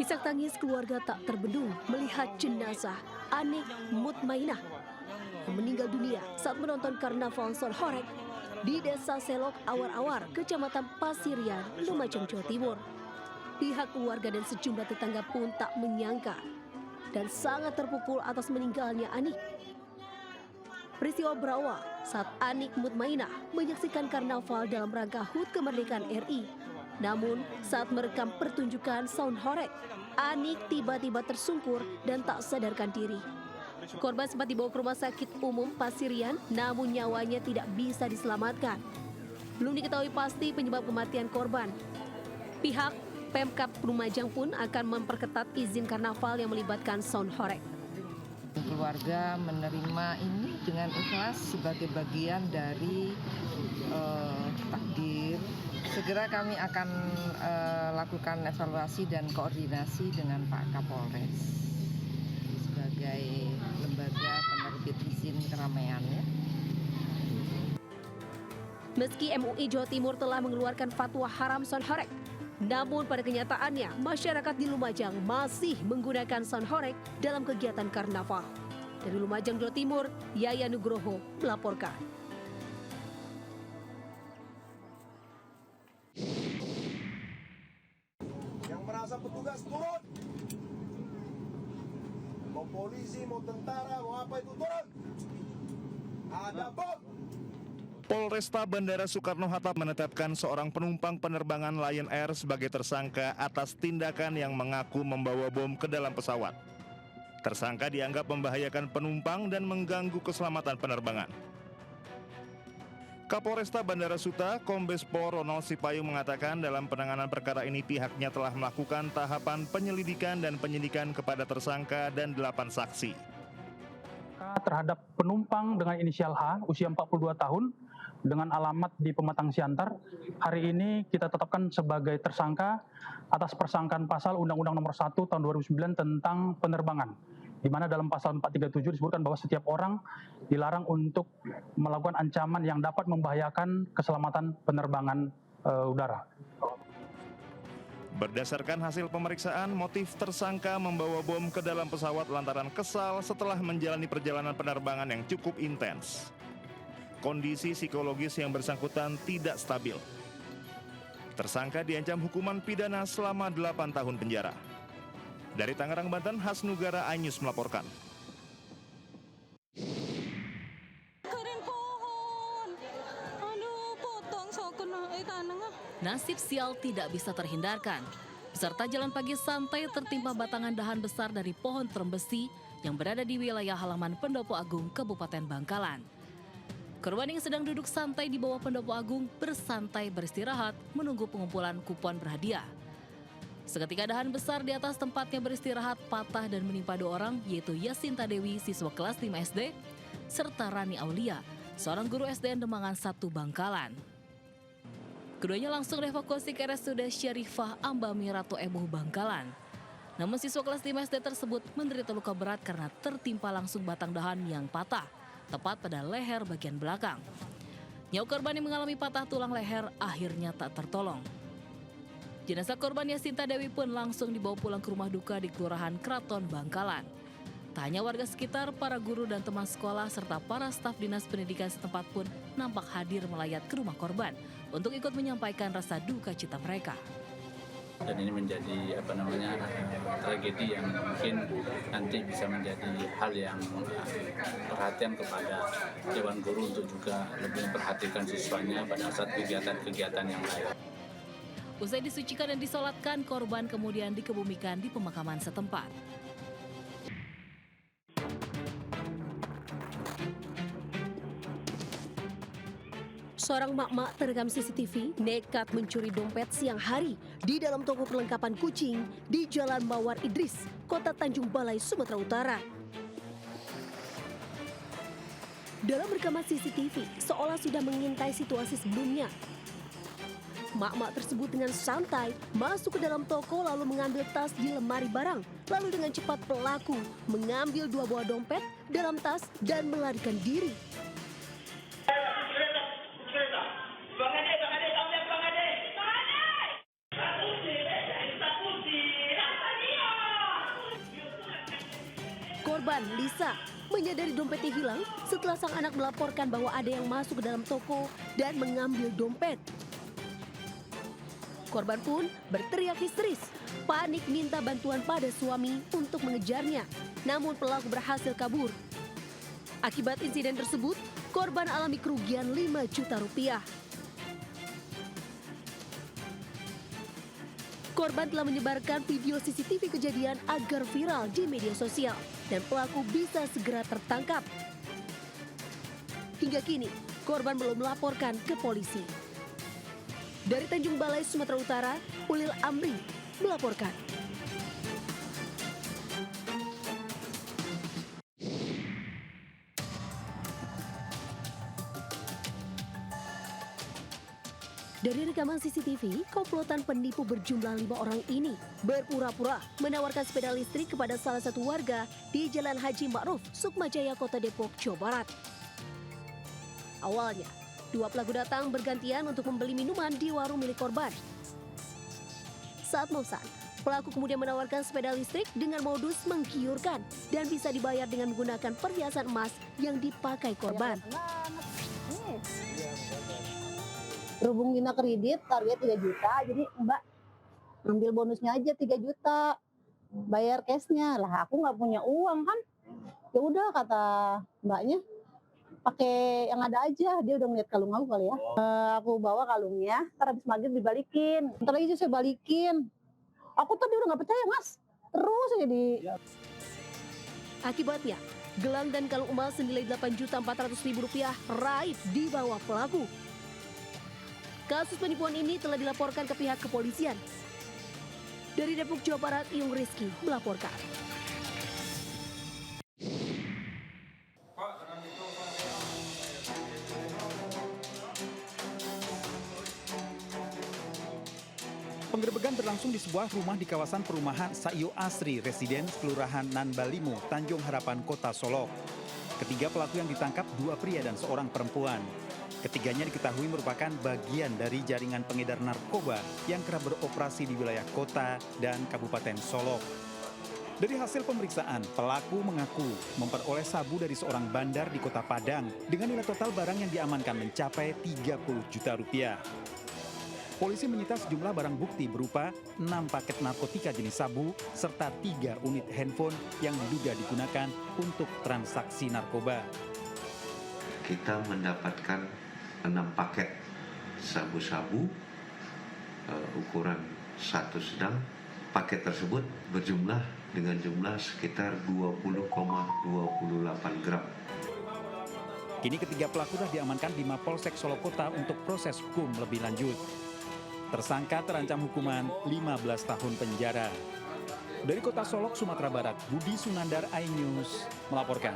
Isak tangis keluarga tak terbendung melihat jenazah Anik Mutmainah yang meninggal dunia saat menonton karnaval Sonhorek di Desa Selok Awar-Awar, Kecamatan Pasirian, Lumajang, Jawa Timur. Pihak keluarga dan sejumlah tetangga pun tak menyangka dan sangat terpukul atas meninggalnya Anik. Peristiwa berawal saat Anik Mutmainah menyaksikan karnaval dalam rangka HUT Kemerdekaan RI. Namun, saat merekam pertunjukan Sonhorek, Anik tiba-tiba tersungkur dan tak sadarkan diri. Korban sempat dibawa ke rumah sakit umum Pasirian, namun nyawanya tidak bisa diselamatkan. Belum diketahui pasti penyebab kematian korban. Pihak Pemkab Lumajang pun akan memperketat izin karnaval yang melibatkan Sonhorek. Keluarga menerima ini dengan ikhlas sebagai bagian dari takdir. Segera kami akan lakukan evaluasi dan koordinasi dengan Pak Kapolres sebagai lembaga penerbit izin keramaian. Meski MUI Jawa Timur telah mengeluarkan fatwa haram Sonhorek, namun pada kenyataannya masyarakat di Lumajang masih menggunakan Sonhorek dalam kegiatan karnaval. Dari Lumajang, Jawa Timur, Yaya Nugroho melaporkan. Yang merasa petugas turun, mau polisi, mau tentara, mau apa itu turun. Ada bom. Polresta Bandara Soekarno-Hatta menetapkan seorang penumpang penerbangan Lion Air sebagai tersangka atas tindakan yang mengaku membawa bom ke dalam pesawat. Tersangka dianggap membahayakan penumpang dan mengganggu keselamatan penerbangan. Kapolresta Bandara Suta, Kombes Pol Ronald Sipayung mengatakan dalam penanganan perkara ini pihaknya telah melakukan tahapan penyelidikan dan penyidikan kepada tersangka dan 8 saksi. Terhadap penumpang dengan inisial H, usia 42 tahun, dengan alamat di Pematang Siantar, hari ini kita tetapkan sebagai tersangka atas persangkaan pasal Undang-Undang Nomor 1 Tahun 2009 tentang penerbangan, di mana dalam pasal 437 disebutkan bahwa setiap orang dilarang untuk melakukan ancaman yang dapat membahayakan keselamatan penerbangan udara. Berdasarkan hasil pemeriksaan, motif tersangka membawa bom ke dalam pesawat lantaran kesal setelah menjalani perjalanan penerbangan yang cukup intens. Kondisi psikologis yang bersangkutan tidak stabil. Tersangka diancam hukuman pidana selama 8 tahun penjara. Dari Tangerang, Banten, Hasnugara Anyus melaporkan. Nasib sial tidak bisa terhindarkan. Peserta jalan pagi santai tertimpa batangan dahan besar dari pohon terembesi yang berada di wilayah halaman Pendopo Agung, Kabupaten Bangkalan. Korban yang sedang duduk santai di bawah Pendopo Agung bersantai beristirahat menunggu pengumpulan kupon berhadiah. Seketika dahan besar di atas tempatnya beristirahat patah dan menimpa 2 orang, yaitu Yasinta Dewi, siswa kelas 5 SD, serta Rani Aulia, seorang guru SDN Demangan 1 Bangkalan. Keduanya langsung dievakuasi ke RSUD Syarifah Ambami Ratu Ebuh Bangkalan. Namun siswa kelas 5 SD tersebut menderita luka berat karena tertimpa langsung batang dahan yang patah, tepat pada leher bagian belakang. Nyawa korban yang mengalami patah tulang leher akhirnya tak tertolong. Jenazah korban Yasinta Dewi pun langsung dibawa pulang ke rumah duka di Kelurahan Kraton Bangkalan. Tak hanya warga sekitar, para guru dan teman sekolah serta para staf dinas pendidikan setempat pun nampak hadir melayat ke rumah korban untuk ikut menyampaikan rasa duka cita mereka. Dan ini menjadi tragedi yang mungkin nanti bisa menjadi hal yang perhatian kepada Dewan Guru untuk juga lebih memperhatikan siswanya pada saat kegiatan-kegiatan yang lain. Usai disucikan dan disolatkan, korban kemudian dikebumikan di pemakaman setempat. Seorang mak-mak terekam CCTV nekat mencuri dompet siang hari di dalam toko perlengkapan kucing di Jalan Mawar Idris, Kota Tanjung Balai, Sumatera Utara. Dalam rekaman CCTV, seolah sudah mengintai situasi sebelumnya. Mak-mak tersebut dengan santai masuk ke dalam toko lalu mengambil tas di lemari barang. Lalu dengan cepat pelaku mengambil 2 buah dompet dalam tas dan melarikan diri. Kemudian Lisa menyadari dompetnya hilang setelah sang anak melaporkan bahwa ada yang masuk ke dalam toko dan mengambil dompet. Korban pun berteriak histeris, panik minta bantuan pada suami untuk mengejarnya. Namun pelaku berhasil kabur. Akibat insiden tersebut, korban alami kerugian 5 juta rupiah. Korban telah menyebarkan video CCTV kejadian agar viral di media sosial dan pelaku bisa segera tertangkap. Hingga kini, korban belum melaporkan ke polisi. Dari Tanjung Balai, Sumatera Utara, Ulil Amri melaporkan. Dari rekaman CCTV, komplotan penipu berjumlah 5 orang ini berpura-pura menawarkan sepeda listrik kepada salah satu warga di Jalan Haji Ma'ruf, Sukmajaya, Kota Depok, Jawa Barat. Awalnya, 2 pelaku datang bergantian untuk membeli minuman di warung milik korban. Saat memesan, pelaku kemudian menawarkan sepeda listrik dengan modus menggiurkan dan bisa dibayar dengan menggunakan perhiasan emas yang dipakai korban. Berhubung Dina kredit target 3 juta, jadi Mbak ambil bonusnya aja 3 juta, bayar cashnya. Lah aku nggak punya uang kan, ya udah kata Mbaknya pakai yang ada aja. Dia udah ngeliat kalung aku kali ya. Aku bawa kalungnya, ntar habis maghrib dibalikin. Ntar lagi saya balikin. Aku tadi udah nggak percaya Mas, terus aja di. Akibatnya, gelang dan kalung emas senilai Rp8.400.000 raib di bawah pelaku. Kasus penipuan ini telah dilaporkan ke pihak kepolisian. Dari Depok, Jawa Barat, Iyung Rizky melaporkan. Penggerebekan berlangsung di sebuah rumah di kawasan perumahan Sayo Asri, Residen, Kelurahan Nanbalimo, Tanjung Harapan, Kota Solok. Ketiga pelaku yang ditangkap 2 pria dan seorang perempuan. Ketiganya diketahui merupakan bagian dari jaringan pengedar narkoba yang kerap beroperasi di wilayah kota dan Kabupaten Solok. Dari hasil pemeriksaan, pelaku mengaku memperoleh sabu dari seorang bandar di Kota Padang dengan nilai total barang yang diamankan mencapai 30 juta rupiah. Polisi menyita sejumlah barang bukti berupa 6 paket narkotika jenis sabu serta 3 unit handphone yang diduga digunakan untuk transaksi narkoba. Kita mendapatkan 6 paket sabu-sabu ukuran 1 sedang. Paket tersebut berjumlah dengan jumlah sekitar 20,28 gram. Kini ketiga pelaku sudah diamankan di Mapolsek Solok Kota untuk proses hukum lebih lanjut. Tersangka terancam hukuman 15 tahun penjara. Dari Kota Solok, Sumatera Barat, Budi Sunandar, iNews melaporkan.